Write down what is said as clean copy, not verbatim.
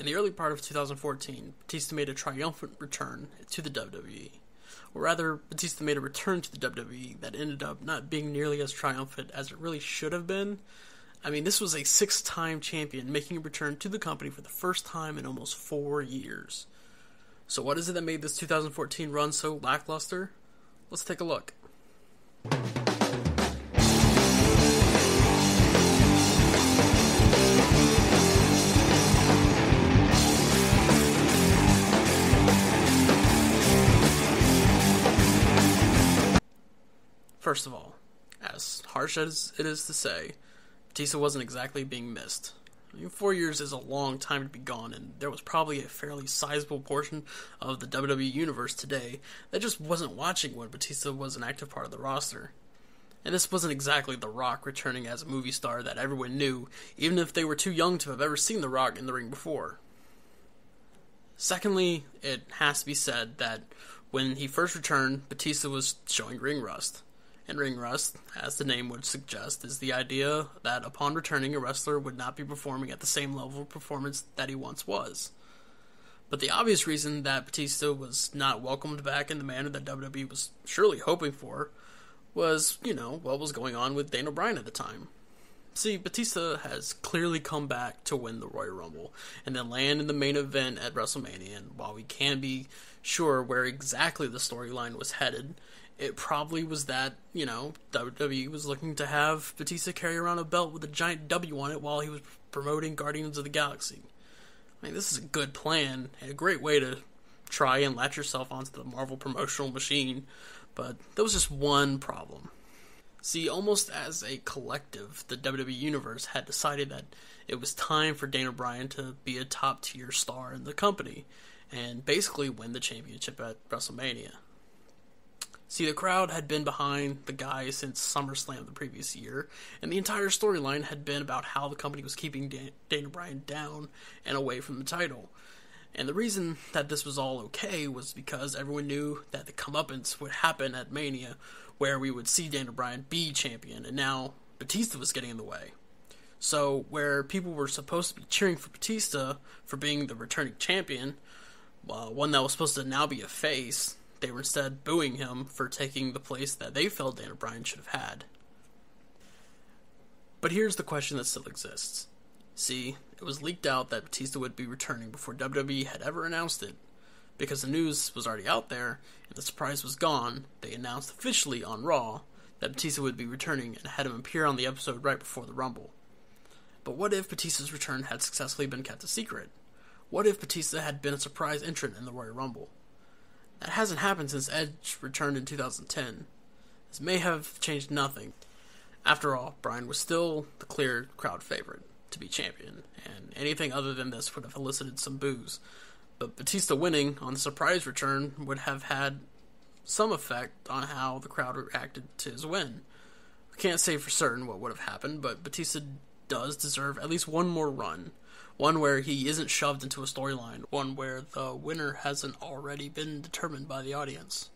In the early part of 2014, Batista made a triumphant return to the WWE. Or rather, Batista made a return to the WWE that ended up not being nearly as triumphant as it really should have been. I mean, this was a 6-time champion making a return to the company for the first time in almost 4 years. So what is it that made this 2014 run so lackluster? Let's take a look. First of all, as harsh as it is to say, Batista wasn't exactly being missed. I mean, 4 years is a long time to be gone, and there was probably a fairly sizable portion of the WWE Universe today that just wasn't watching when Batista was an active part of the roster. And this wasn't exactly The Rock returning as a movie star that everyone knew, even if they were too young to have ever seen The Rock in the ring before. Secondly, it has to be said that when he first returned, Batista was showing ring rust. And ring rust, as the name would suggest, is the idea that upon returning, a wrestler would not be performing at the same level of performance that he once was. But the obvious reason that Batista was not welcomed back in the manner that WWE was surely hoping for was, what was going on with Daniel Bryan at the time. See, Batista has clearly come back to win the Royal Rumble and then land in the main event at WrestleMania, and while we can't be sure where exactly the storyline was headed, it probably was that, WWE was looking to have Batista carry around a belt with a giant W on it while he was promoting Guardians of the Galaxy. I mean, this is a good plan and a great way to try and latch yourself onto the Marvel promotional machine, but there was just one problem. See, almost as a collective, the WWE Universe had decided that it was time for Daniel Bryan to be a top-tier star in the company and basically win the championship at WrestleMania. See, the crowd had been behind the guy since SummerSlam the previous year, and the entire storyline had been about how the company was keeping Daniel Bryan down and away from the title. And the reason that this was all okay was because everyone knew that the comeuppance would happen at Mania, where we would see Daniel Bryan be champion, and now Batista was getting in the way. So, where people were supposed to be cheering for Batista for being the returning champion, one that was supposed to now be a face, they were instead booing him for taking the place that they felt Daniel Bryan should have had. But here's the question that still exists. See, it was leaked out that Batista would be returning before WWE had ever announced it. Because the news was already out there, and the surprise was gone, they announced officially on Raw that Batista would be returning and had him appear on the episode right before the Rumble. But what if Batista's return had successfully been kept a secret? What if Batista had been a surprise entrant in the Royal Rumble? That hasn't happened since Edge returned in 2010. This may have changed nothing. After all, Bryan was still the clear crowd favorite to be champion, and anything other than this would have elicited some boos. But Batista winning on the surprise return would have had some effect on how the crowd reacted to his win. We can't say for certain what would have happened, but Batista does deserve at least one more run. One where he isn't shoved into a storyline. One where the winner hasn't already been determined by the audience.